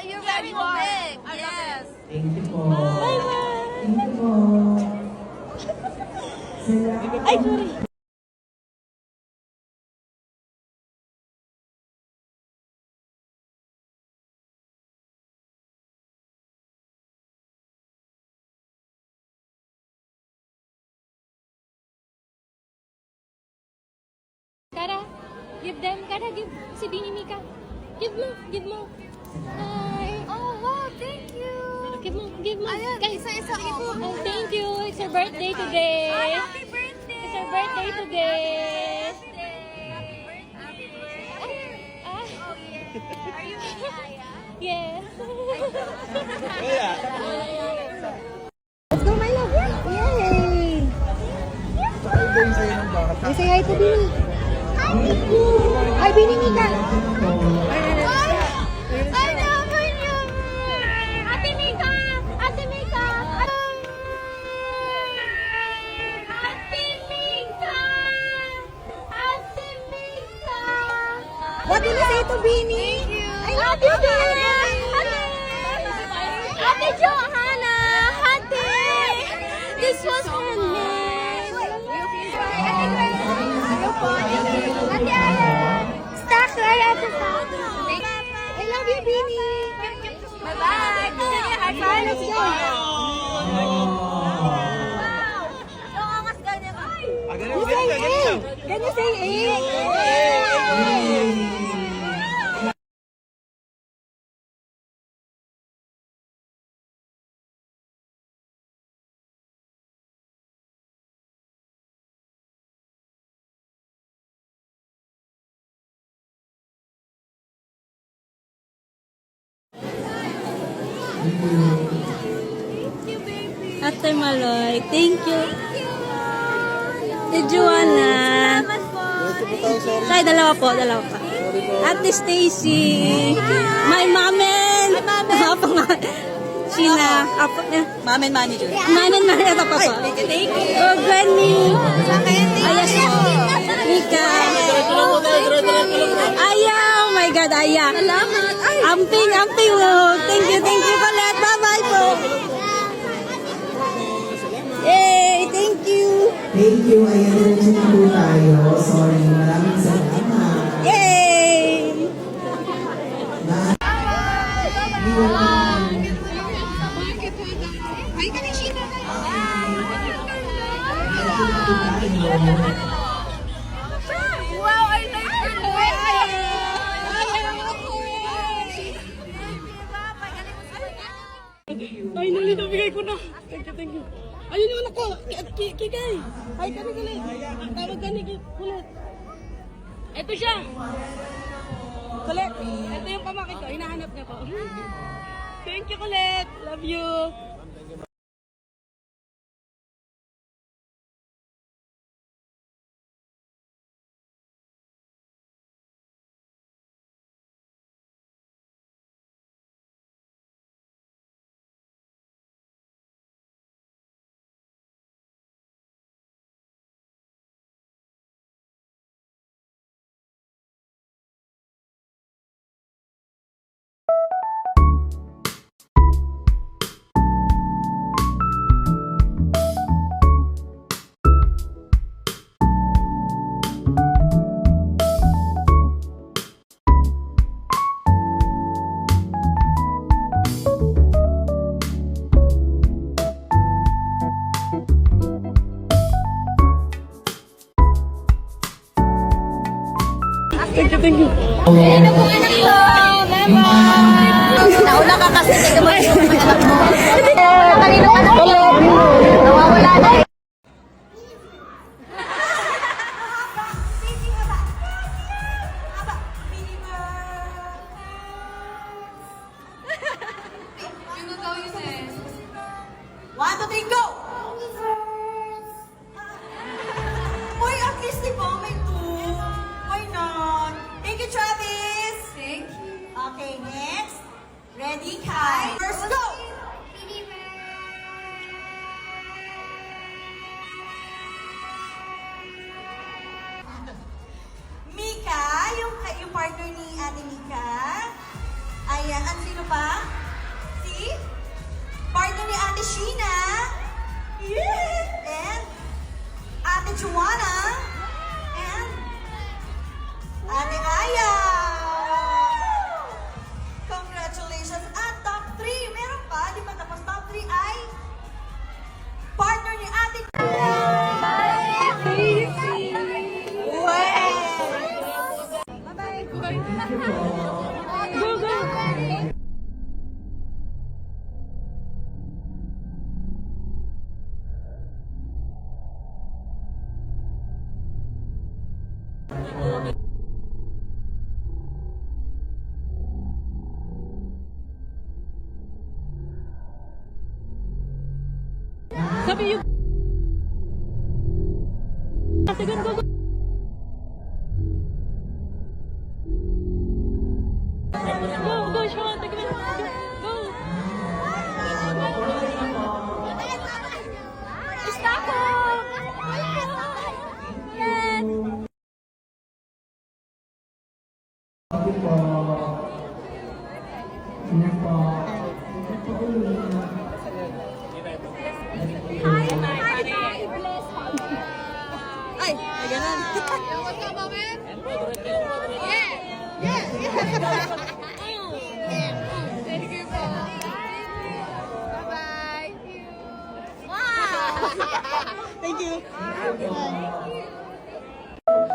You're very big. Yes. Thank you po. Bye-bye. Thank you po. Ay, sorry. Kara, give them. Kara, give si Bini Mika. Give mo. Hi. Oh, wow. Thank you. Give mo. Ayan, Guys, isa-isa. oh, thank you. It's your birthday today. Happy birthday. It's your birthday today. Happy birthday. Ah, Oh, yeah. Are you Maya? yes. Let's go, my love. Yay! Ay, say hi to Bini. Hi, Bini Mika. Ate Mika! Ate Mika! Ate Mika! Ate Mika! What did you say to Bini? I love you, Bini. Ate Johanna! Ate! This was handmade! Ate Aya. Stack, right at the top. I love you, Bini. Bye-bye. High five. Let's go. So, angas ganyan ka. You say A. Can you say A? Ate Maloy, thank you. Ate Joanna. Tay, dalawa po. Ate Stacy. My mamen. Sheena. Mamen manager. Mamen Maria pa po. Thank you. Oh, Granny. Ayas po. Mika. Aya, oh my God, Aya. Salamat. Ay. Amping. Oh. Thank you, Colette. Bye-bye po. Yay, thank you. Thank you. Ayan na po tayo. Sorry. Maraming salamat. Yay. Wow, I like your Ay, nali, nabigay ko na. Thank you. Ayun yung anak ko. Kikay. Ay, kani kulit. Tawag kani kulit. Ito siya. Kulit. Ito yung pamangkin ko. Hinahanap niya po. Thank you, kulit. Love you. Thank you. Ano pong anak ko? Bye-bye! Nauna ka kasi hindi mo yung anak mo. Kanino anak ko? Nawawala na eh. One, two, three, go! Uy, at least di ba may two? Why not? Thank you, Travis! Thank you. Okay, next. Ready, Kai? First, go! Ate Sheena. And Ate Joanna. And Ate Aya. Congratulations. At top 3, meron pa, di ba tapos top 3 ay partner ni Ate Go, go! Sabi yung... Sige, go, go! Go, go, Sean! Take it! Go! Stop po! Yes! Thank you po. Ano po? Ito po ulit. Ay, ay ganun. What's up, moment? Yeah! Yeah! Yeah! Thank you po. Bye-bye. Wow! Thank you. Thank you.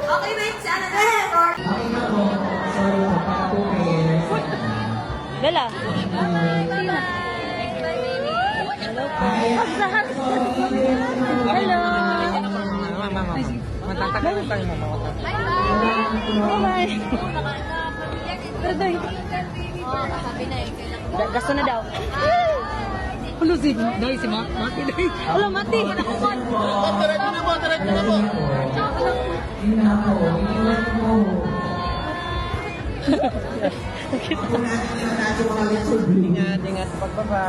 Okay ba yung sana na? Okay na po. Sorry po. Para po kayo. Bella. Hello. Matatagalan tayo mo. Bye-bye. Tuloy. Gasto na daw. Ano si Day? Si Mati Day? Hello, Mati. Yun na po. Iniwan po. Kung natin mga likod. Ingat sa pagbaba.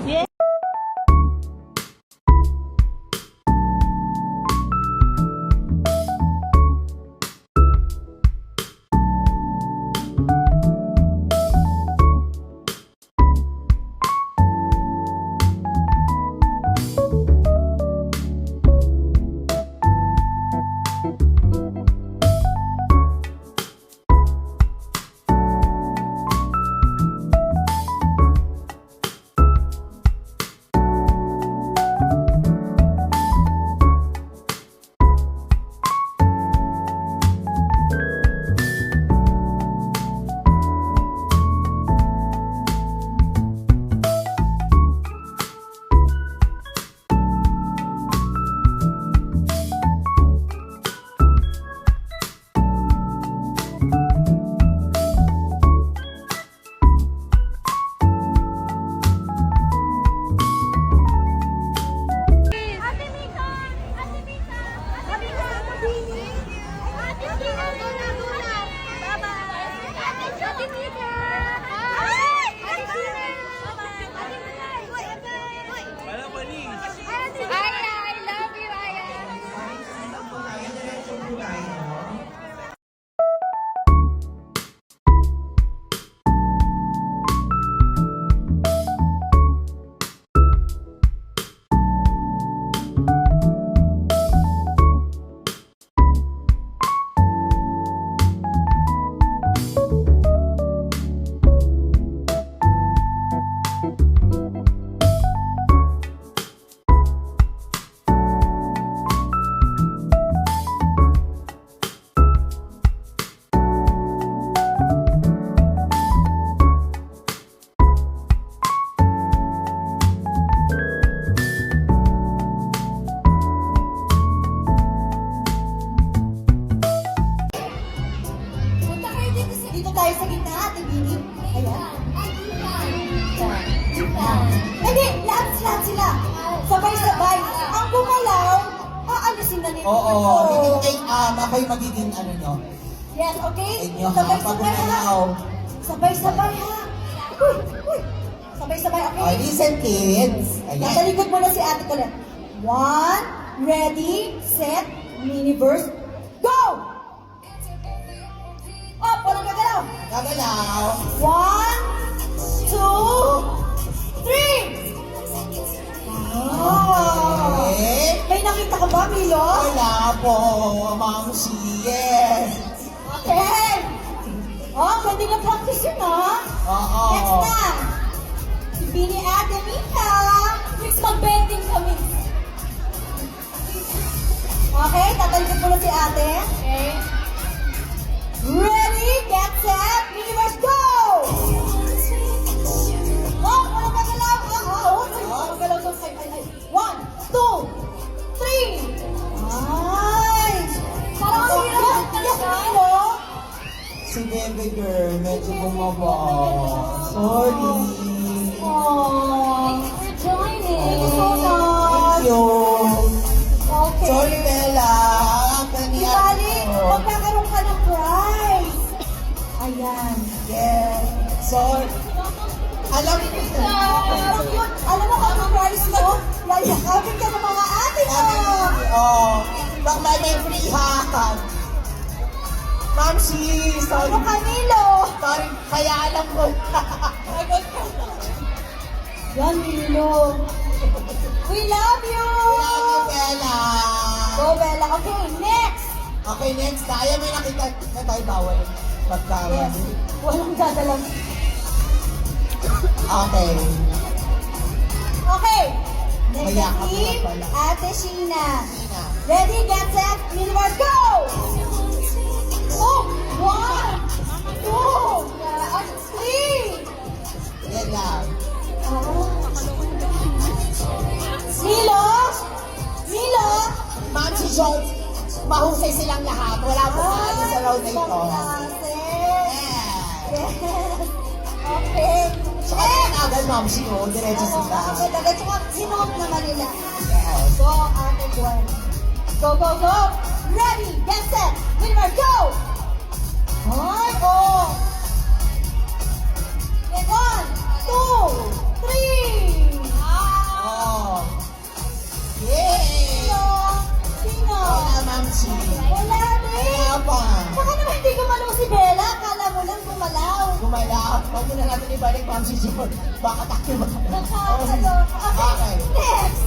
Yeah. Oo, bibigay ako'y magiging ano nyo. Yes, okay? Inyo ha, Sabay-sabay ha. pag-umalaw. Sabay-sabay ha. Uy, uy. Sabay-sabay, okay? Oh, listen kids. Nasa Ayan. likod muna si ate Colette. 1, ready, set, miniverse, go! Up, walang gagalaw. Gagalaw. 1, 2, 3. Oh. Okay. May nakita ka ba, Milo? Wala po, Ma'am C. Yes. Okay. Oh, pwede na practice yun, ha? Oo. Next na. Si Bini Ate Mika. Next, mag-bending kami. Okay, tatalikod muna si ate. Okay. Ready, get set, universe, go! Oh, walang magalaw. Magalaw to. 1, 2, 3. Ay! Parang ang hirap. Yes, Milo. Si baby girl, medyo bumaba. Sorry. Oh, For joining. thank you so much. Thank you. Okay. Sorry, Bella. Di bali, magkakaroon ka ng prize. Ayan. Yes. Sorry. Alam mo Ang cute. Alam mo kung anong prize mo? Yayakapin ka ng mga ate mo. Oh, bak may free hug. Ma'am C, sorry. Ano Camilo? Sorry, kaya alam ko. Yan, Milo. We love you. Love you, Bella. Go, Bella. Okay, next. Okay, next. Kaya may nakita na tayo bawal. Pagkama. Yes. Walang gagalaw. Okay. Okay. Next Maya na ka team, pala pala. Ate Sheena. Sheena. Ready, get set, universe, go! Oh, 1, 2, 3. Yan lang. Milo? Milo? Ma'am si Jones, mahusay silang lahat. Wala po maalis sa round na ito. Pangklase. Yeah. Yes. Okay. Saka na agad, Ma'am si O. Diretso sila. Agad-agad. Tsaka sinuot naman nila. Yes. Go, Ate Gwen. Go, go, go. Ready, get set, universe, go! Ay, oh. Okay, 1, 2, 3. Oh. Yay! Sino? Sino? Wala, Ma'am si. Wala din. Wala pa. Baka naman hindi gumalaw si Bella. Akala mo lang gumalaw. Gumala. Huwag mo na natin ibalik, Ma'am si John. Baka tayo ba? Nakakaloka. Okay, next.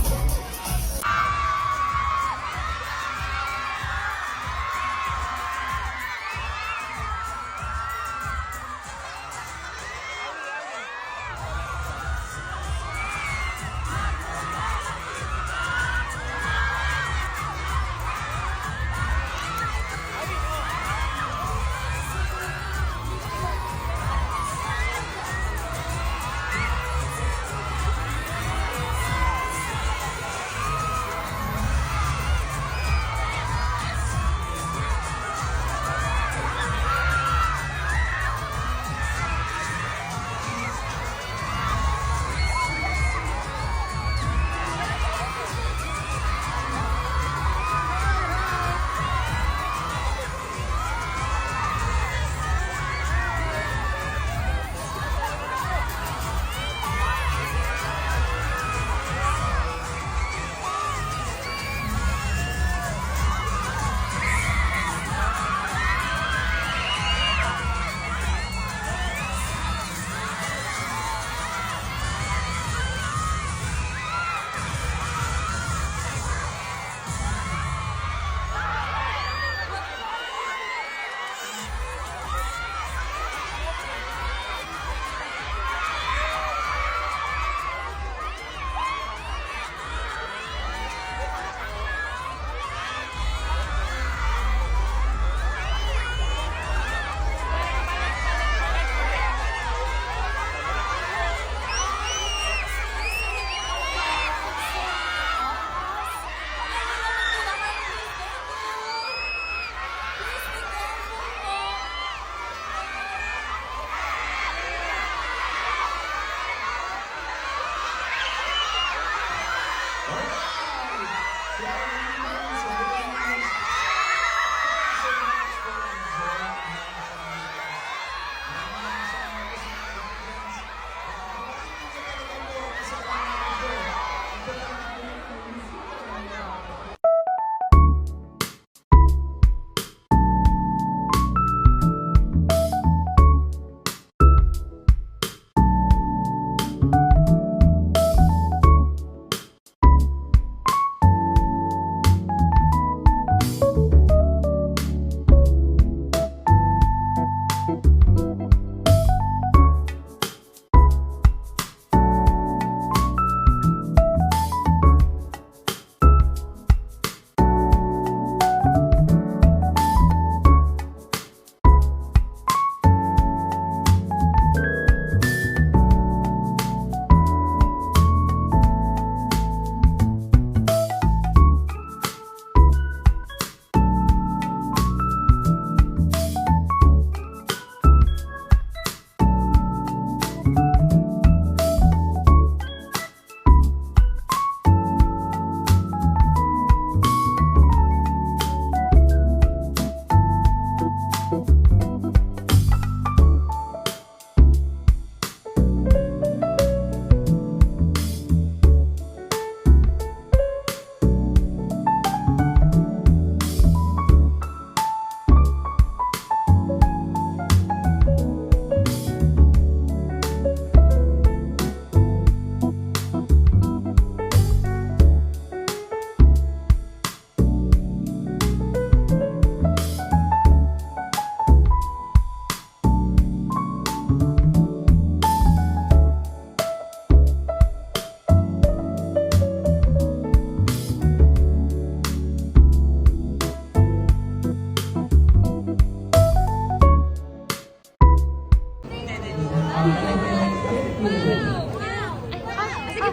Sige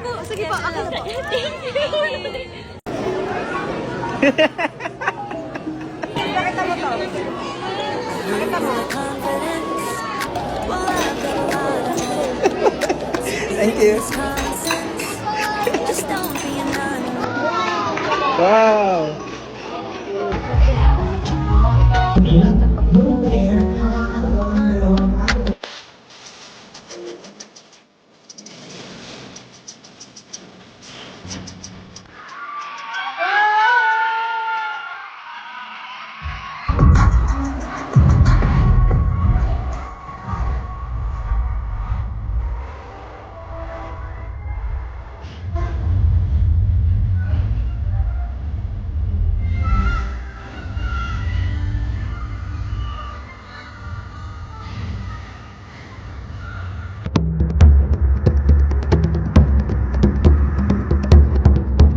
po, sige po. Ako na po. Thank you. Wow.